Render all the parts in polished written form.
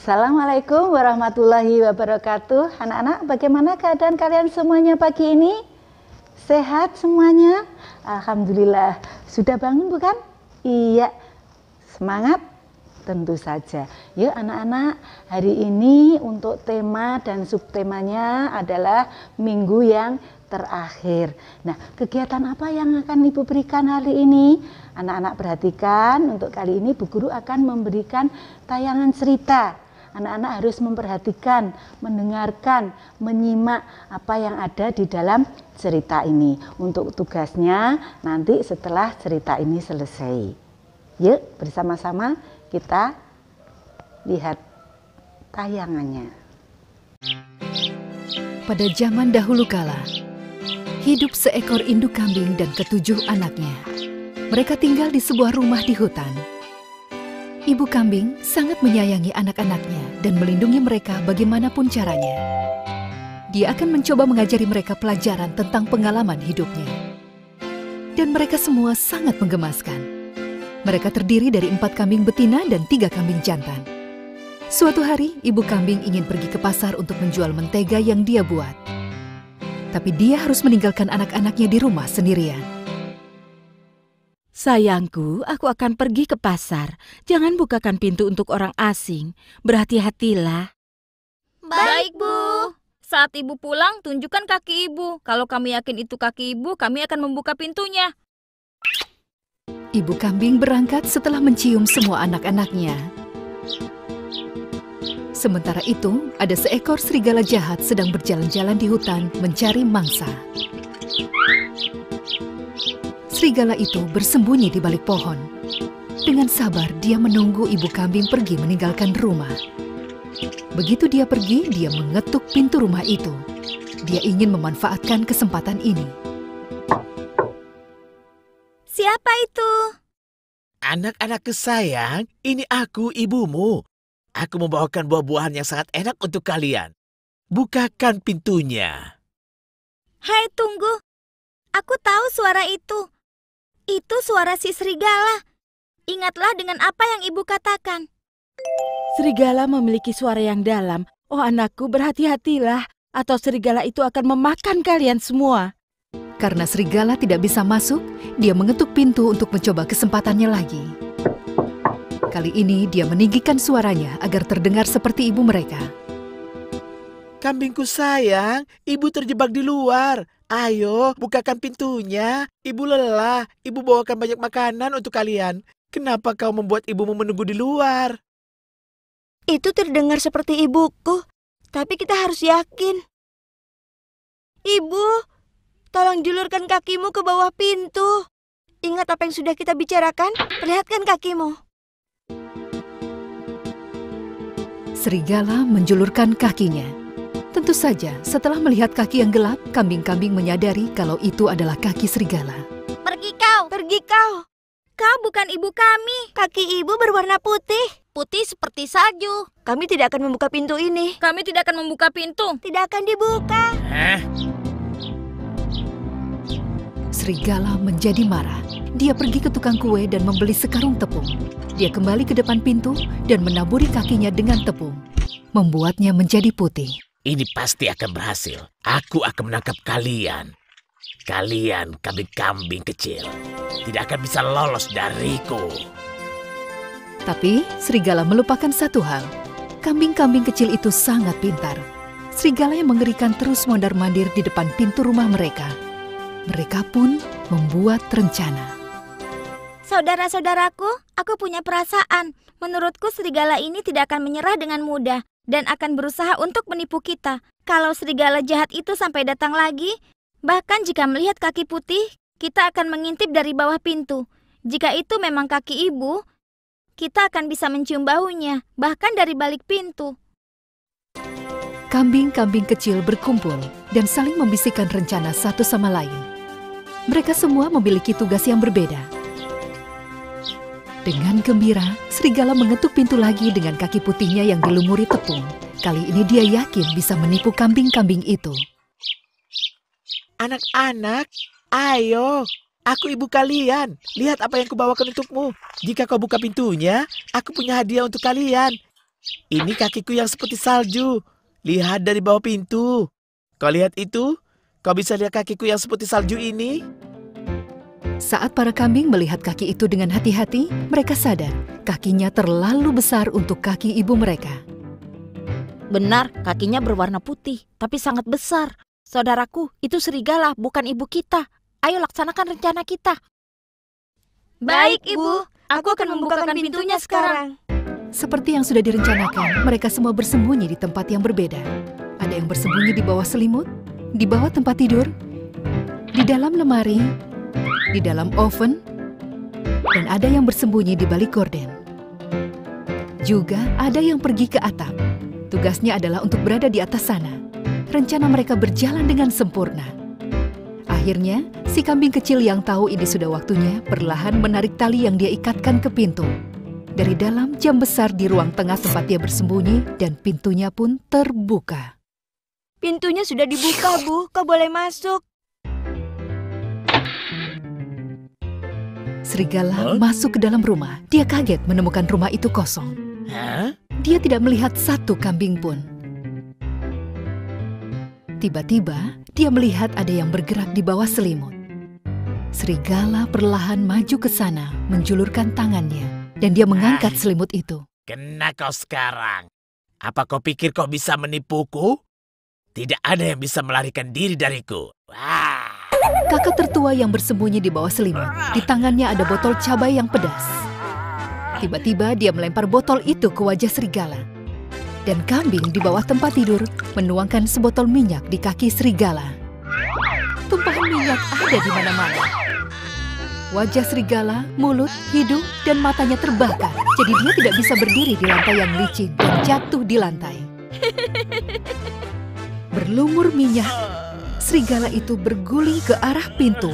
Assalamualaikum warahmatullahi wabarakatuh. Anak-anak, bagaimana keadaan kalian semuanya pagi ini? Sehat semuanya? Alhamdulillah. Sudah bangun bukan? Iya. Semangat? Tentu saja. Yuk anak-anak, hari ini untuk tema dan subtemanya adalah minggu yang terakhir. Nah, kegiatan apa yang akan Ibu berikan hari ini? Anak-anak perhatikan, untuk kali ini Bu Guru akan memberikan tayangan cerita. Anak-anak harus memperhatikan, mendengarkan, menyimak apa yang ada di dalam cerita ini. Untuk tugasnya nanti setelah cerita ini selesai. Yuk, bersama-sama kita lihat tayangannya. Pada zaman dahulu kala, hidup seekor induk kambing dan ketujuh anaknya. Mereka tinggal di sebuah rumah di hutan. Ibu kambing sangat menyayangi anak-anaknya dan melindungi mereka bagaimanapun caranya. Dia akan mencoba mengajari mereka pelajaran tentang pengalaman hidupnya. Dan mereka semua sangat menggemaskan. Mereka terdiri dari 4 kambing betina dan 3 kambing jantan. Suatu hari, ibu kambing ingin pergi ke pasar untuk menjual mentega yang dia buat. Tapi dia harus meninggalkan anak-anaknya di rumah sendirian. Sayangku, aku akan pergi ke pasar. Jangan bukakan pintu untuk orang asing. Berhati-hatilah. Baik, Bu. Saat Ibu pulang, tunjukkan kaki Ibu. Kalau kami yakin itu kaki Ibu, kami akan membuka pintunya. Ibu kambing berangkat setelah mencium semua anak-anaknya. Sementara itu, ada seekor serigala jahat sedang berjalan-jalan di hutan mencari mangsa. Serigala itu bersembunyi di balik pohon. Dengan sabar, dia menunggu ibu kambing pergi meninggalkan rumah. Begitu dia pergi, dia mengetuk pintu rumah itu. Dia ingin memanfaatkan kesempatan ini. Siapa itu? Anak-anakku sayang, ini aku, ibumu. Aku membawakan buah-buahan yang sangat enak untuk kalian. Bukakan pintunya. Hai, tunggu. Aku tahu suara itu. Itu suara si serigala. Ingatlah dengan apa yang Ibu katakan. Serigala memiliki suara yang dalam. Oh anakku, berhati-hatilah, atau serigala itu akan memakan kalian semua. Karena serigala tidak bisa masuk, dia mengetuk pintu untuk mencoba kesempatannya lagi. Kali ini dia meninggikan suaranya agar terdengar seperti ibu mereka. Kambingku sayang, ibu terjebak di luar. Ayo, bukakan pintunya. Ibu lelah, ibu bawakan banyak makanan untuk kalian. Kenapa kau membuat ibumu menunggu di luar? Itu terdengar seperti ibuku, tapi kita harus yakin. Ibu, tolong julurkan kakimu ke bawah pintu. Ingat apa yang sudah kita bicarakan? Perlihatkan kakimu. Serigala menjulurkan kakinya. Tentu saja, setelah melihat kaki yang gelap, kambing-kambing menyadari kalau itu adalah kaki serigala. Pergi kau! Pergi kau! Kau bukan ibu kami. Kaki ibu berwarna putih. Putih seperti salju. Kami tidak akan membuka pintu ini. Kami tidak akan membuka pintu. Tidak akan dibuka. Serigala menjadi marah. Dia pergi ke tukang kue dan membeli sekarung tepung. Dia kembali ke depan pintu dan menaburi kakinya dengan tepung, membuatnya menjadi putih. Ini pasti akan berhasil. Aku akan menangkap kalian. Kalian kambing-kambing kecil. Tidak akan bisa lolos dariku. Tapi serigala melupakan satu hal. Kambing-kambing kecil itu sangat pintar. Serigala yang mengerikan terus mondar-mandir di depan pintu rumah mereka. Mereka pun membuat rencana. Saudara-saudaraku, aku punya perasaan. Menurutku serigala ini tidak akan menyerah dengan mudah dan akan berusaha untuk menipu kita. Kalau serigala jahat itu sampai datang lagi, bahkan jika melihat kaki putih, kita akan mengintip dari bawah pintu. Jika itu memang kaki ibu, kita akan bisa mencium baunya, bahkan dari balik pintu. Kambing-kambing kecil berkumpul dan saling membisikkan rencana satu sama lain. Mereka semua memiliki tugas yang berbeda. Dengan gembira, serigala mengetuk pintu lagi dengan kaki putihnya yang dilumuri tepung. Kali ini dia yakin bisa menipu kambing-kambing itu. Anak-anak, ayo. Aku ibu kalian. Lihat apa yang kubawakan untukmu. Jika kau buka pintunya, aku punya hadiah untuk kalian. Ini kakiku yang seperti salju. Lihat dari bawah pintu. Kau lihat itu? Kau bisa lihat kakiku yang seperti salju ini? Saat para kambing melihat kaki itu dengan hati-hati, mereka sadar kakinya terlalu besar untuk kaki ibu mereka. Benar, kakinya berwarna putih, tapi sangat besar. Saudaraku, itu serigala, bukan ibu kita. Ayo laksanakan rencana kita. Baik, Ibu. Aku akan membukakan pintunya sekarang. Seperti yang sudah direncanakan, mereka semua bersembunyi di tempat yang berbeda. Ada yang bersembunyi di bawah selimut, di bawah tempat tidur, di dalam lemari, di dalam oven, dan ada yang bersembunyi di balik gorden. Juga ada yang pergi ke atap. Tugasnya adalah untuk berada di atas sana. Rencana mereka berjalan dengan sempurna. Akhirnya, si kambing kecil yang tahu ini sudah waktunya perlahan menarik tali yang dia ikatkan ke pintu. Dari dalam jam besar di ruang tengah tempat dia bersembunyi dan pintunya pun terbuka. Pintunya sudah dibuka, Bu. Kau boleh masuk. Serigala masuk ke dalam rumah. Dia kaget menemukan rumah itu kosong. Hah? Dia tidak melihat satu kambing pun. Tiba-tiba, dia melihat ada yang bergerak di bawah selimut. Serigala perlahan maju ke sana, menjulurkan tangannya, dan dia mengangkat selimut itu. Kena kau sekarang. Apa kau pikir kau bisa menipuku? Tidak ada yang bisa melarikan diri dariku. Wah. Kakak tertua yang bersembunyi di bawah selimut, di tangannya ada botol cabai yang pedas. Tiba-tiba dia melempar botol itu ke wajah serigala. Dan kambing di bawah tempat tidur menuangkan sebotol minyak di kaki serigala. Tumpahan minyak ada di mana-mana. Wajah serigala, mulut, hidung, dan matanya terbakar. Jadi dia tidak bisa berdiri di lantai yang licin dan jatuh di lantai. Berlumur minyak, serigala itu berguling ke arah pintu,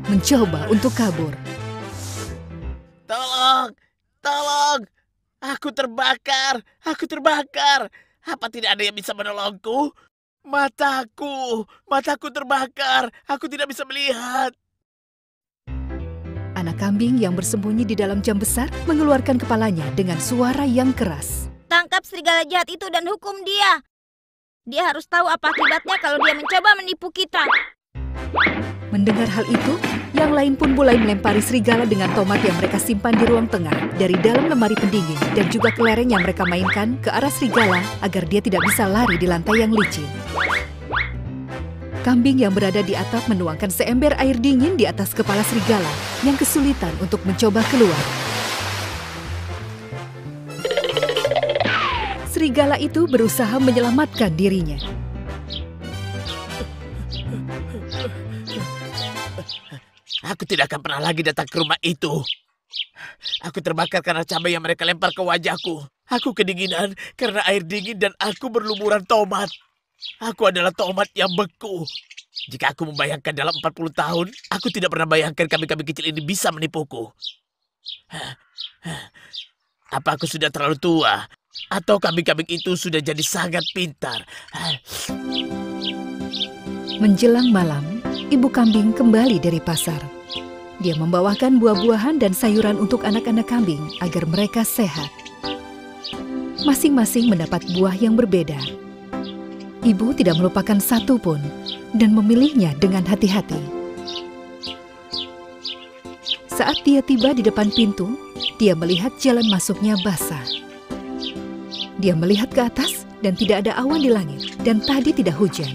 mencoba untuk kabur. Tolong! Tolong! Aku terbakar! Aku terbakar! Apa tidak ada yang bisa menolongku? Mataku terbakar! Aku tidak bisa melihat! Anak kambing yang bersembunyi di dalam jam besar mengeluarkan kepalanya dengan suara yang keras. Tangkap serigala jahat itu dan hukum dia. Dia harus tahu apa akibatnya kalau dia mencoba menipu kita. Mendengar hal itu, yang lain pun mulai melempari serigala dengan tomat yang mereka simpan di ruang tengah dari dalam lemari pendingin dan juga kelereng yang mereka mainkan ke arah serigala agar dia tidak bisa lari di lantai yang licin. Kambing yang berada di atap menuangkan seember air dingin di atas kepala serigala yang kesulitan untuk mencoba keluar. Serigala itu berusaha menyelamatkan dirinya. Aku tidak akan pernah lagi datang ke rumah itu. Aku terbakar karena cabai yang mereka lempar ke wajahku. Aku kedinginan karena air dingin dan aku berlumuran tomat. Aku adalah tomat yang beku. Jika aku membayangkan dalam 40 tahun, aku tidak pernah bayangkan kambing-kambing kecil ini bisa menipuku. Apa aku sudah terlalu tua? Atau kambing-kambing itu sudah jadi sangat pintar? Menjelang malam, ibu kambing kembali dari pasar. Dia membawakan buah-buahan dan sayuran untuk anak-anak kambing agar mereka sehat. Masing-masing mendapat buah yang berbeda. Ibu tidak melupakan satu pun dan memilihnya dengan hati-hati. Saat dia tiba di depan pintu, dia melihat jalan masuknya basah. Dia melihat ke atas dan tidak ada awan di langit dan tadi tidak hujan.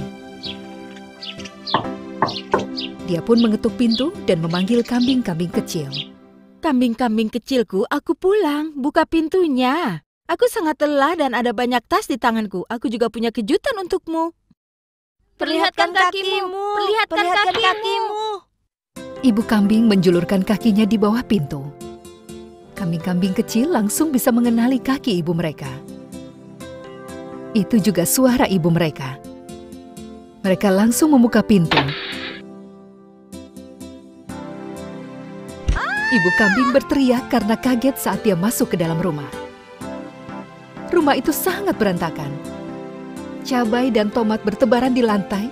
Dia pun mengetuk pintu dan memanggil kambing-kambing kecil. Kambing-kambing kecilku, aku pulang. Buka pintunya. Aku sangat lelah dan ada banyak tas di tanganku. Aku juga punya kejutan untukmu. Perlihatkan kakimu. Perlihatkan kakimu. Ibu kambing menjulurkan kakinya di bawah pintu. Kambing-kambing kecil langsung bisa mengenali kaki ibu mereka. Itu juga suara ibu mereka. Mereka langsung membuka pintu. Ibu kambing berteriak karena kaget saat dia masuk ke dalam rumah. Rumah itu sangat berantakan. Cabai dan tomat bertebaran di lantai,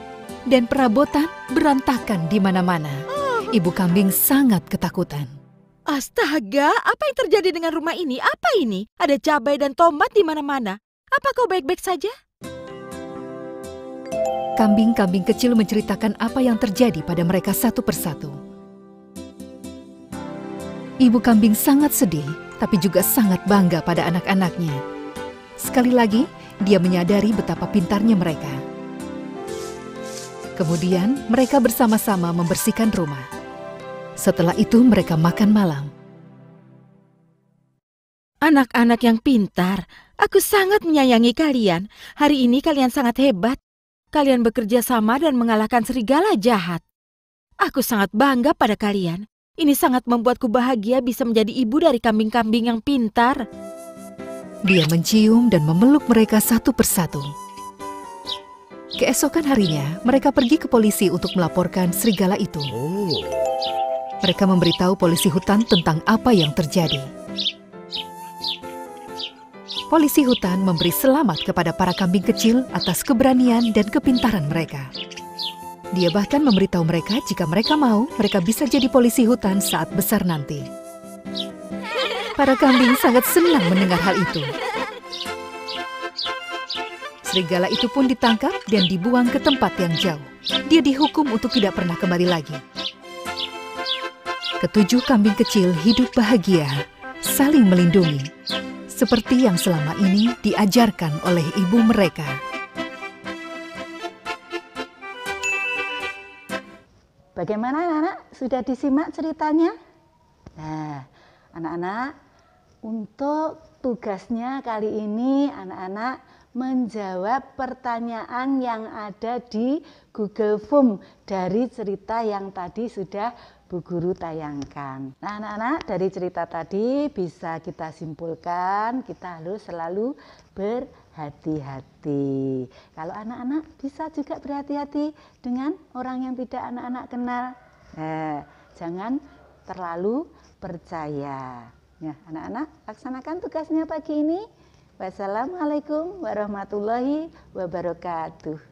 dan perabotan berantakan di mana-mana. Ibu kambing sangat ketakutan. Astaga, apa yang terjadi dengan rumah ini? Apa ini? Ada cabai dan tomat di mana-mana. Apa kau baik-baik saja? Kambing-kambing kecil menceritakan apa yang terjadi pada mereka satu persatu. Ibu kambing sangat sedih, tapi juga sangat bangga pada anak-anaknya. Sekali lagi, dia menyadari betapa pintarnya mereka. Kemudian, mereka bersama-sama membersihkan rumah. Setelah itu, mereka makan malam. Anak-anak yang pintar, aku sangat menyayangi kalian. Hari ini kalian sangat hebat. Kalian bekerja sama dan mengalahkan serigala jahat. Aku sangat bangga pada kalian. Ini sangat membuatku bahagia bisa menjadi ibu dari kambing-kambing yang pintar. Dia mencium dan memeluk mereka satu persatu. Keesokan harinya, mereka pergi ke polisi untuk melaporkan serigala itu. Mereka memberitahu polisi hutan tentang apa yang terjadi. Polisi hutan memberi selamat kepada para kambing kecil atas keberanian dan kepintaran mereka. Dia bahkan memberitahu mereka jika mereka mau, mereka bisa jadi polisi hutan saat besar nanti. Para kambing sangat senang mendengar hal itu. Serigala itu pun ditangkap dan dibuang ke tempat yang jauh. Dia dihukum untuk tidak pernah kembali lagi. Ketujuh kambing kecil hidup bahagia, saling melindungi, seperti yang selama ini diajarkan oleh ibu mereka. Bagaimana anak-anak? Sudah disimak ceritanya? Nah, anak-anak, untuk tugasnya kali ini anak-anak menjawab pertanyaan yang ada di Google Form dari cerita yang tadi sudah Bu Guru tayangkan. Nah, anak-anak, dari cerita tadi bisa kita simpulkan kita harus selalu berhati-hati. Kalau anak-anak bisa juga berhati-hati dengan orang yang tidak anak-anak kenal. Nah, jangan terlalu percaya. Ya, anak-anak, laksanakan tugasnya pagi ini. Wassalamualaikum warahmatullahi wabarakatuh.